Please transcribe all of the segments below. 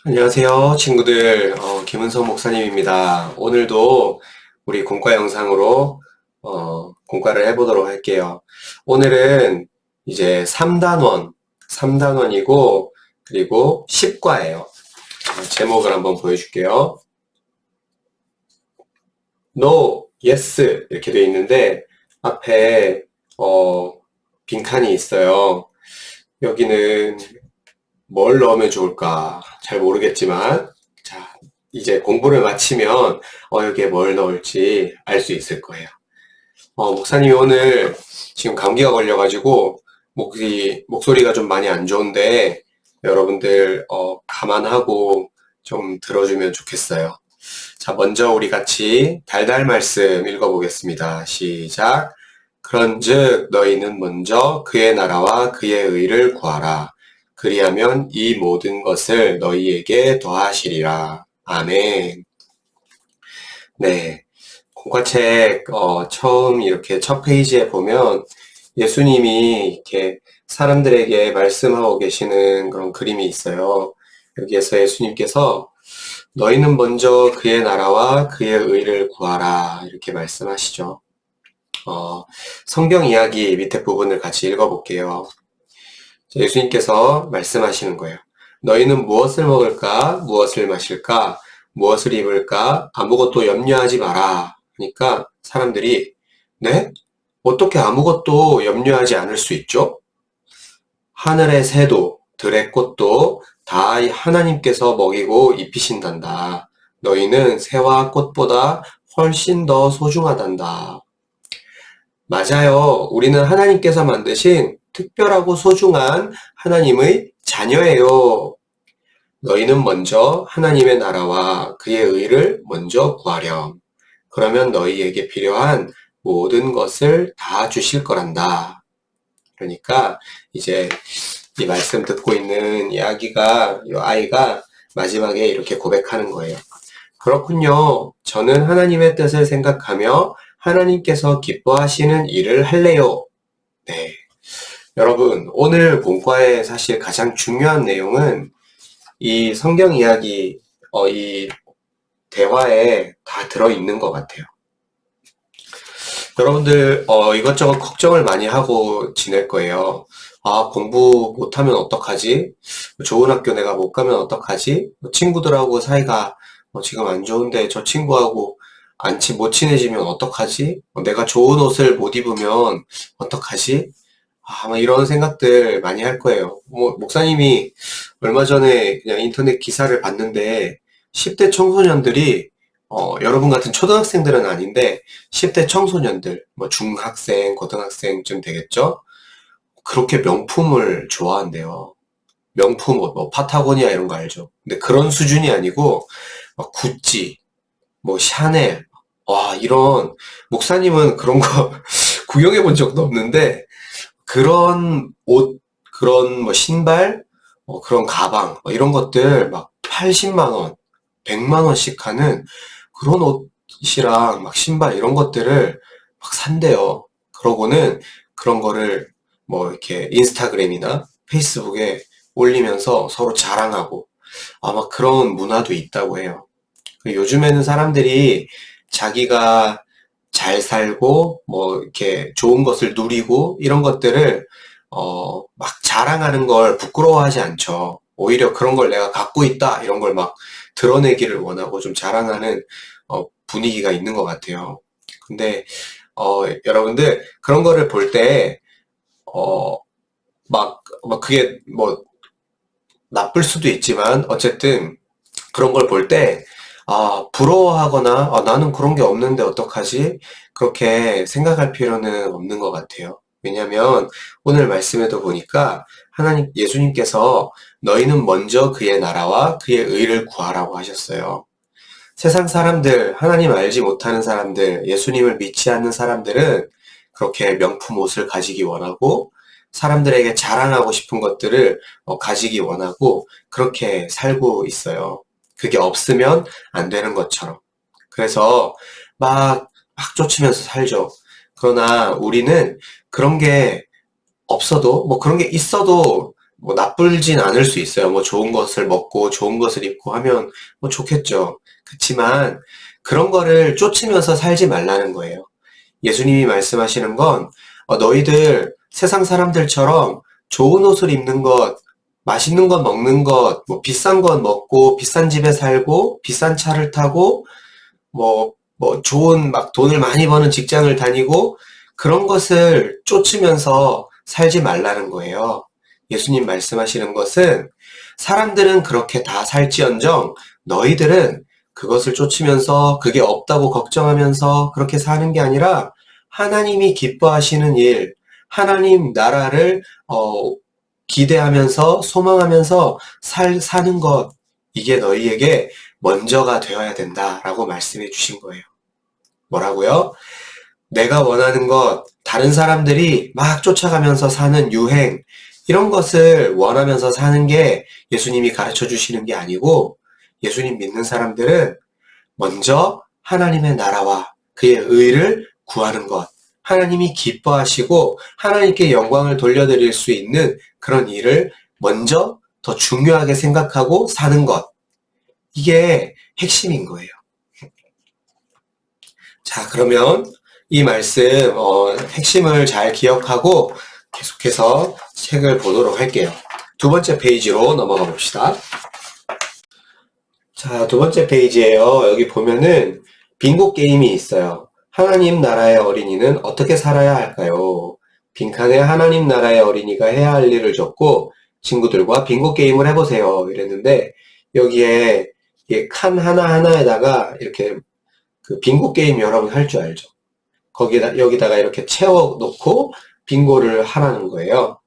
안녕하세요, 친구들. 김은성 목사님입니다. 오늘도 우리 공과 영상으로 공과를 해보도록 할게요. 오늘은 이제 3단원이고 그리고 10과예요. 제목을 한번 보여줄게요. No, yes 이렇게 돼 있는데 앞에 빈칸이 있어요. 여기는 뭘 넣으면 좋을까? 잘 모르겠지만, 자, 이제 공부를 마치면, 여기에 뭘 넣을지 알 수 있을 거예요. 목사님이 오늘 지금 감기가 걸려가지고, 목소리가 좀 많이 안 좋은데, 여러분들, 감안하고 좀 들어주면 좋겠어요. 자, 먼저 우리 같이 달달 말씀 읽어보겠습니다. 시작. 그런즉 너희는 먼저 그의 나라와 그의 의를 구하라. 그리하면 이 모든 것을 너희에게 더하시리라. 아멘. 네. 공과책, 처음 이렇게 첫 페이지에 보면 예수님이 이렇게 사람들에게 말씀하고 계시는 그런 그림이 있어요. 여기에서 예수님께서 너희는 먼저 그의 나라와 그의 의를 구하라. 이렇게 말씀하시죠. 성경 이야기 밑에 부분을 같이 읽어볼게요. 예수님께서 말씀하시는 거예요. 너희는 무엇을 먹을까? 무엇을 마실까? 무엇을 입을까? 아무것도 염려하지 마라. 그러니까 사람들이 네? 어떻게 아무것도 염려하지 않을 수 있죠? 하늘의 새도 들의 꽃도 다 하나님께서 먹이고 입히신단다. 너희는 새와 꽃보다 훨씬 더 소중하단다. 맞아요. 우리는 하나님께서 만드신 특별하고 소중한 하나님의 자녀예요. 너희는 먼저 하나님의 나라와 그의 의를 먼저 구하렴. 그러면 너희에게 필요한 모든 것을 다 주실 거란다. 그러니까 이제 이 말씀 듣고 있는 이 아이가 마지막에 이렇게 고백하는 거예요. 그렇군요. 저는 하나님의 뜻을 생각하며 하나님께서 기뻐하시는 일을 할래요. 네. 여러분, 오늘 본과의 사실 가장 중요한 내용은 이 성경 이야기, 이 대화에 다 들어있는 것 같아요. 여러분들, 이것저것 걱정을 많이 하고 지낼 거예요. 아, 공부 못하면 어떡하지? 좋은 학교 내가 못 가면 어떡하지? 친구들하고 사이가 지금 안 좋은데 저 친구하고 못 친해지면 어떡하지? 내가 좋은 옷을 못 입으면 어떡하지? 아마 이런 생각들 많이 할 거예요. 목사님이 얼마 전에 그냥 인터넷 기사를 봤는데 10대 청소년들이 여러분 같은 초등학생들은 아닌데 10대 청소년들, 중학생, 고등학생쯤 되겠죠? 그렇게 명품을 좋아한대요. 명품 옷, 파타고니아 이런 거 알죠? 근데 그런 수준이 아니고 막 구찌, 샤넬, 와 이런 목사님은 그런 거 구경해 본 적도 없는데 그런 옷, 그런 신발, 그런 가방, 이런 것들 막 80만 원, 100만 원씩 하는 그런 옷이랑 막 신발 이런 것들을 막 산대요. 그러고는 그런 거를 이렇게 인스타그램이나 페이스북에 올리면서 서로 자랑하고 아마 그런 문화도 있다고 해요. 요즘에는 사람들이 자기가 잘 살고 이렇게 좋은 것을 누리고 이런 것들을 막 자랑하는 걸 부끄러워하지 않죠. 오히려 그런 걸 내가 갖고 있다 이런 걸 막 드러내기를 원하고 좀 자랑하는 분위기가 있는 것 같아요. 근데 여러분들 그런 거를 볼 때 그게 나쁠 수도 있지만 어쨌든 그런 걸 볼 때, 부러워하거나, 나는 그런 게 없는데 어떡하지? 그렇게 생각할 필요는 없는 것 같아요. 왜냐면, 오늘 말씀에도 보니까, 예수님께서 너희는 먼저 그의 나라와 그의 의를 구하라고 하셨어요. 세상 사람들, 하나님 알지 못하는 사람들, 예수님을 믿지 않는 사람들은 그렇게 명품 옷을 가지기 원하고, 사람들에게 자랑하고 싶은 것들을 가지기 원하고, 그렇게 살고 있어요. 그게 없으면 안 되는 것처럼. 그래서 막 쫓으면서 살죠. 그러나 우리는 그런 게 없어도, 그런 게 있어도 뭐 나쁘진 않을 수 있어요. 뭐 좋은 것을 먹고 좋은 것을 입고 하면 뭐 좋겠죠. 그치만 그런 거를 쫓으면서 살지 말라는 거예요. 예수님이 말씀하시는 건 너희들 세상 사람들처럼 좋은 옷을 입는 것, 맛있는 것 먹는 것, 뭐 비싼 것 먹고 비싼 집에 살고 비싼 차를 타고 뭐 좋은 막 돈을 많이 버는 직장을 다니고 그런 것을 쫓으면서 살지 말라는 거예요. 예수님 말씀하시는 것은 사람들은 그렇게 다 살지언정 너희들은 그것을 쫓으면서 그게 없다고 걱정하면서 그렇게 사는 게 아니라 하나님이 기뻐하시는 일, 하나님 나라를 기대하면서 소망하면서 사는 것, 이게 너희에게 먼저가 되어야 된다라고 말씀해 주신 거예요. 뭐라고요? 내가 원하는 것, 다른 사람들이 막 쫓아가면서 사는 유행, 이런 것을 원하면서 사는 게 예수님이 가르쳐 주시는 게 아니고, 예수님 믿는 사람들은 먼저 하나님의 나라와 그의 의를 구하는 것, 하나님이 기뻐하시고 하나님께 영광을 돌려드릴 수 있는 그런 일을 먼저 더 중요하게 생각하고 사는 것, 이게 핵심인 거예요. 자, 그러면 이 말씀 핵심을 잘 기억하고 계속해서 책을 보도록 할게요. 두 번째 페이지로 넘어가 봅시다. 자, 두 번째 페이지에요. 여기 보면은 빙고 게임이 있어요. 하나님 나라의 어린이는 어떻게 살아야 할까요? 빈칸에 하나님 나라의 어린이가 해야 할 일을 적고 친구들과 빙고 게임을 해보세요. 이랬는데 여기에 칸 하나하나에다가 이렇게 그 빙고 게임 여러분 할 줄 알죠? 여기다가 이렇게 채워 놓고 빙고를 하라는 거예요.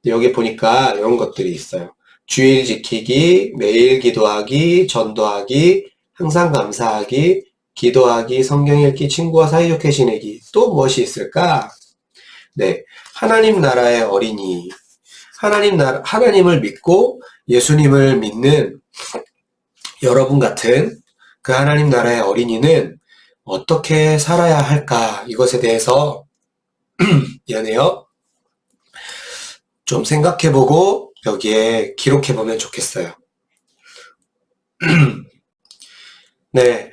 여기 보니까 이런 것들이 있어요. 주일 지키기, 매일 기도하기, 전도하기, 항상 감사하기, 기도하기, 성경 읽기, 친구와 사이좋게 지내기. 또 무엇이 있을까? 네. 하나님 나라의 어린이. 하나님을 믿고 예수님을 믿는 여러분 같은 그 하나님 나라의 어린이는 어떻게 살아야 할까? 이것에 대해서 미안해요. 좀 생각해보고 여기에 기록해보면 좋겠어요. 네,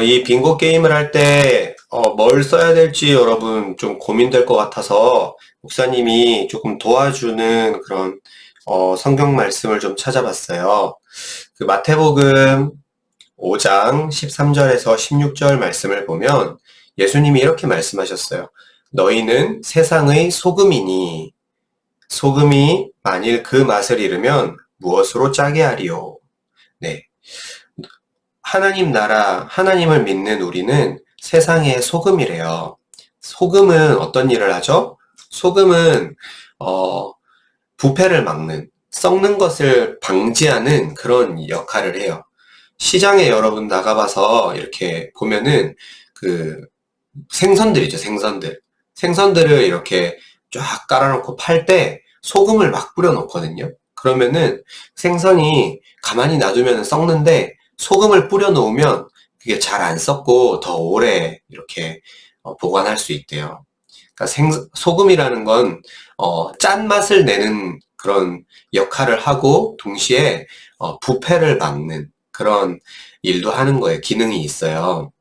이 빙고 게임을 할 때, 뭘 써야 될지 여러분 좀 고민될 것 같아서 목사님이 조금 도와주는 그런, 성경 말씀을 좀 찾아봤어요. 그 마태복음 5장 13절에서 16절 말씀을 보면 예수님이 이렇게 말씀하셨어요. 너희는 세상의 소금이니 소금이 만일 그 맛을 잃으면 무엇으로 짜게 하리요? 네. 하나님 나라, 하나님을 믿는 우리는 세상의 소금이래요. 소금은 어떤 일을 하죠? 소금은, 부패를 막는, 썩는 것을 방지하는 그런 역할을 해요. 시장에 여러분 나가봐서 이렇게 보면은 그 생선들이죠, 생선들. 생선들을 이렇게 쫙 깔아놓고 팔 때 소금을 막 뿌려놓거든요. 그러면은 생선이 가만히 놔두면 썩는데 소금을 뿌려놓으면 그게 잘 안 썩고 더 오래 이렇게 보관할 수 있대요. 그러니까 소금이라는 건 짠맛을 내는 그런 역할을 하고 동시에 부패를 막는 그런 일도 하는 거예요. 기능이 있어요.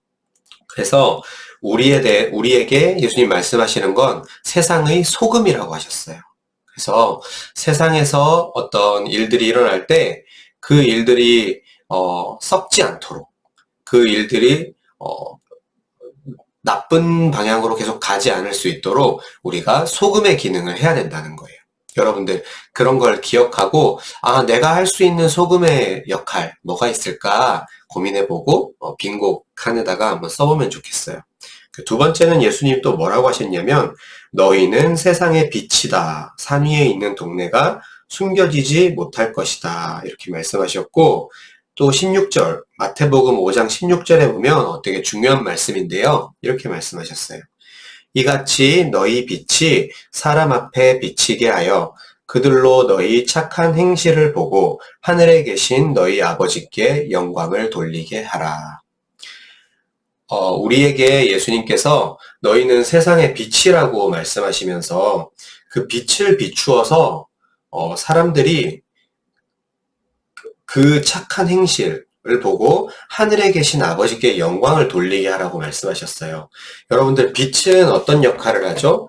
그래서 우리에게 예수님 말씀하시는 건 세상의 소금이라고 하셨어요. 그래서 세상에서 어떤 일들이 일어날 때 그 일들이 썩지 않도록 그 일들이 나쁜 방향으로 계속 가지 않을 수 있도록 우리가 소금의 기능을 해야 된다는 거예요. 여러분들 그런 걸 기억하고 내가 할 수 있는 소금의 역할 뭐가 있을까 고민해보고 빙고 칸에다가 한번 써보면 좋겠어요. 두 번째는 예수님 또 뭐라고 하셨냐면 너희는 세상의 빛이다. 산 위에 있는 동네가 숨겨지지 못할 것이다. 이렇게 말씀하셨고 또 16절 마태복음 5장 16절에 보면 되게 중요한 말씀인데요. 이렇게 말씀하셨어요. 이같이 너희 빛이 사람 앞에 비치게 하여 그들로 너희 착한 행실을 보고 하늘에 계신 너희 아버지께 영광을 돌리게 하라. 우리에게 예수님께서 너희는 세상의 빛이라고 말씀하시면서 그 빛을 비추어서 사람들이 그 착한 행실을 보고 하늘에 계신 아버지께 영광을 돌리게 하라고 말씀하셨어요. 여러분들, 빛은 어떤 역할을 하죠?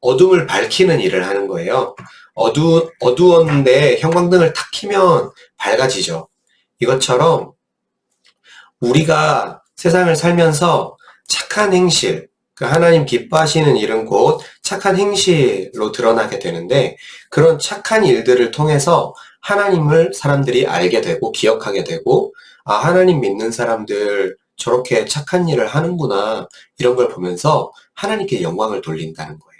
어둠을 밝히는 일을 하는 거예요. 어두웠는데 형광등을 탁 켜면 밝아지죠. 이것처럼 우리가 세상을 살면서 착한 행실, 그 하나님 기뻐하시는 일은 곧 착한 행실로 드러나게 되는데, 그런 착한 일들을 통해서 하나님을 사람들이 알게 되고 기억하게 되고, 아, 하나님 믿는 사람들 저렇게 착한 일을 하는구나, 이런 걸 보면서 하나님께 영광을 돌린다는 거예요.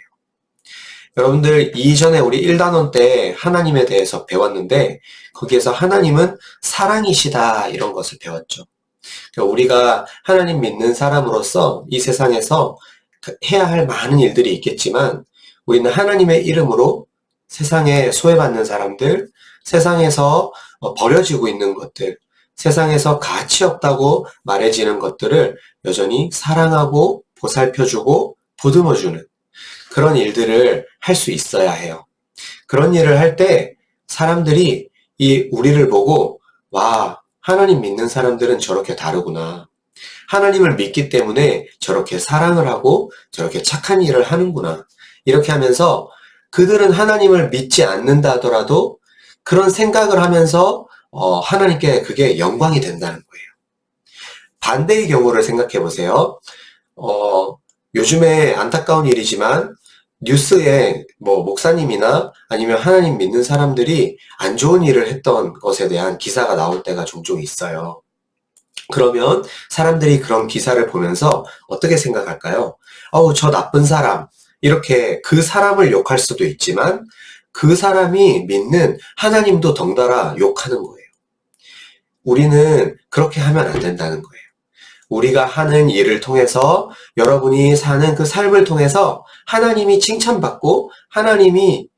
여러분들, 이전에 우리 1단원 때 하나님에 대해서 배웠는데, 거기에서 하나님은 사랑이시다, 이런 것을 배웠죠. 그러니까 우리가 하나님 믿는 사람으로서 이 세상에서 해야 할 많은 일들이 있겠지만, 우리는 하나님의 이름으로 세상에 소외받는 사람들, 세상에서 버려지고 있는 것들, 세상에서 가치 없다고 말해지는 것들을 여전히 사랑하고 보살펴주고 보듬어주는 그런 일들을 할 수 있어야 해요. 그런 일을 할 때 사람들이 우리를 보고, 와, 하나님 믿는 사람들은 저렇게 다르구나. 하나님을 믿기 때문에 저렇게 사랑을 하고 저렇게 착한 일을 하는구나. 이렇게 하면서 그들은 하나님을 믿지 않는다 하더라도 그런 생각을 하면서 하나님께 그게 영광이 된다는 거예요. 반대의 경우를 생각해 보세요. 요즘에 안타까운 일이지만 뉴스에 목사님이나 아니면 하나님 믿는 사람들이 안 좋은 일을 했던 것에 대한 기사가 나올 때가 종종 있어요. 그러면 사람들이 그런 기사를 보면서 어떻게 생각할까요? 저 나쁜 사람, 이렇게 그 사람을 욕할 수도 있지만 그 사람이 믿는 하나님도 덩달아 욕하는 거예요. 우리는 그렇게 하면 안 된다는 거예요. 우리가 하는 일을 통해서, 여러분이 사는 그 삶을 통해서 하나님이 칭찬받고 하나님이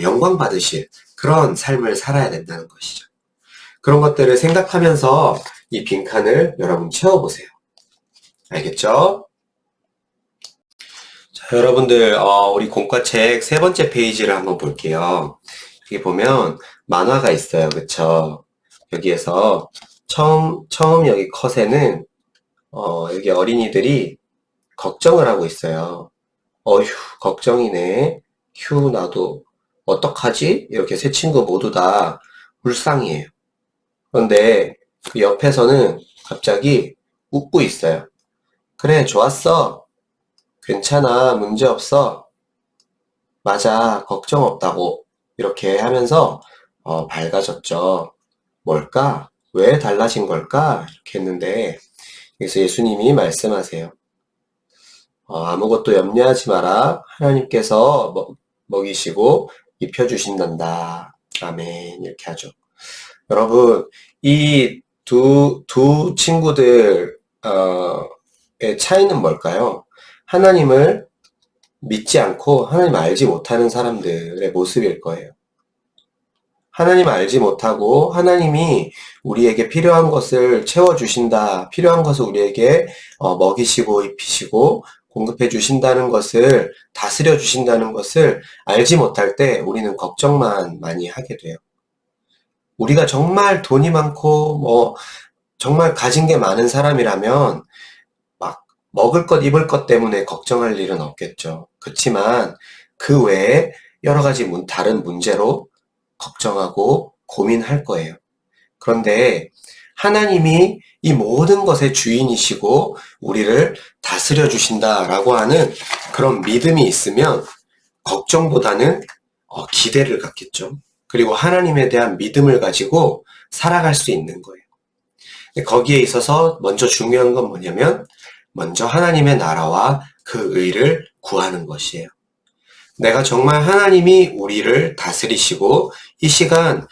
영광 받으실 그런 삶을 살아야 된다는 것이죠. 그런 것들을 생각하면서 이 빈칸을 여러분 채워보세요. 알겠죠? 자, 여러분들, 우리 공과책 3번째 페이지를 한번 볼게요. 여기 보면 만화가 있어요. 그쵸? 여기에서 처음 여기 컷에는 여기 어린이들이 걱정을 하고 있어요. 어휴, 걱정이네. 휴, 나도 어떡하지? 이렇게 세 친구 모두 다 불쌍해요. 그런데 그 옆에서는 갑자기 웃고 있어요. 그래, 좋았어. 괜찮아, 문제 없어. 맞아, 걱정 없다고. 이렇게 하면서 밝아졌죠. 뭘까? 왜 달라진 걸까? 이렇게 했는데, 그래서 예수님이 말씀하세요. 아무것도 염려하지 마라. 하나님께서 먹이시고 입혀주신단다. 아멘. 이렇게 하죠. 여러분, 이 두 친구들의 차이는 뭘까요? 하나님을 믿지 않고 하나님 알지 못하는 사람들의 모습일 거예요. 하나님을 알지 못하고 하나님이 우리에게 필요한 것을 채워주신다, 필요한 것을 우리에게 먹이시고 입히시고 공급해 주신다는 것을, 다스려 주신다는 것을 알지 못할 때 우리는 걱정만 많이 하게 돼요. 우리가 정말 돈이 많고 정말 가진 게 많은 사람이라면 막 먹을 것 입을 것 때문에 걱정할 일은 없겠죠. 그렇지만 그 외에 여러 가지 다른 문제로 걱정하고 고민할 거예요. 그런데 하나님이 이 모든 것의 주인이시고 우리를 다스려 주신다라고 하는 그런 믿음이 있으면 걱정보다는 기대를 갖겠죠. 그리고 하나님에 대한 믿음을 가지고 살아갈 수 있는 거예요. 거기에 있어서 먼저 중요한 건 뭐냐면 먼저 하나님의 나라와 그 의를 구하는 것이에요. 내가 정말 하나님이 우리를 다스리시고 이 시간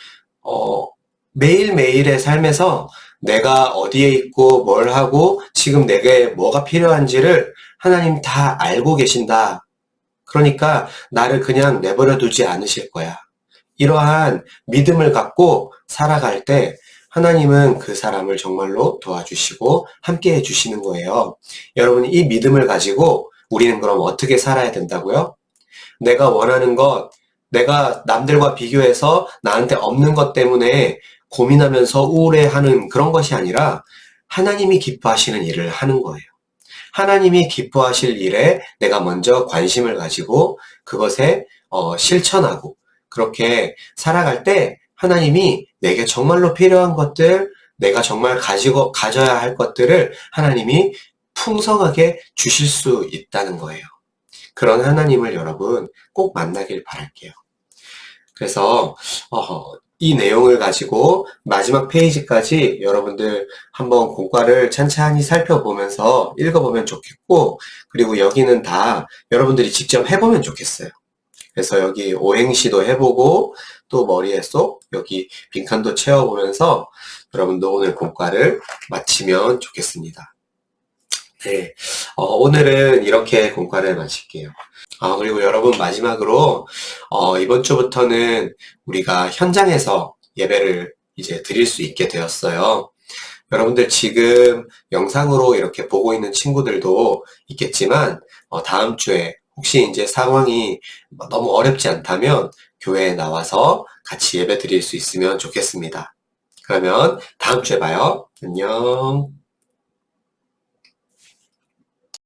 매일매일의 삶에서 내가 어디에 있고 뭘 하고 지금 내게 뭐가 필요한지를 하나님 다 알고 계신다. 그러니까 나를 그냥 내버려 두지 않으실 거야. 이러한 믿음을 갖고 살아갈 때 하나님은 그 사람을 정말로 도와주시고 함께 해주시는 거예요. 여러분, 이 믿음을 가지고 우리는 그럼 어떻게 살아야 된다고요? 내가 원하는 것, 내가 남들과 비교해서 나한테 없는 것 때문에 고민하면서 우울해하는 그런 것이 아니라 하나님이 기뻐하시는 일을 하는 거예요. 하나님이 기뻐하실 일에 내가 먼저 관심을 가지고 그것에 실천하고 그렇게 살아갈 때 하나님이 내게 정말로 필요한 것들, 내가 정말 가져야 할 것들을 하나님이 풍성하게 주실 수 있다는 거예요. 그런 하나님을 여러분 꼭 만나길 바랄게요. 그래서 이 내용을 가지고 마지막 페이지까지 여러분들 한번 공과를 찬찬히 살펴보면서 읽어보면 좋겠고, 그리고 여기는 다 여러분들이 직접 해보면 좋겠어요. 그래서 여기 오행시도 해보고 또 머리에 쏙 여기 빈칸도 채워보면서 여러분도 오늘 공과를 마치면 좋겠습니다. 네, 오늘은 이렇게 공과를 마칠게요. 그리고 여러분 마지막으로 이번 주부터는 우리가 현장에서 예배를 이제 드릴 수 있게 되었어요. 여러분들 지금 영상으로 이렇게 보고 있는 친구들도 있겠지만 다음 주에 혹시 이제 상황이 너무 어렵지 않다면 교회에 나와서 같이 예배 드릴 수 있으면 좋겠습니다. 그러면 다음 주에 봐요. 안녕.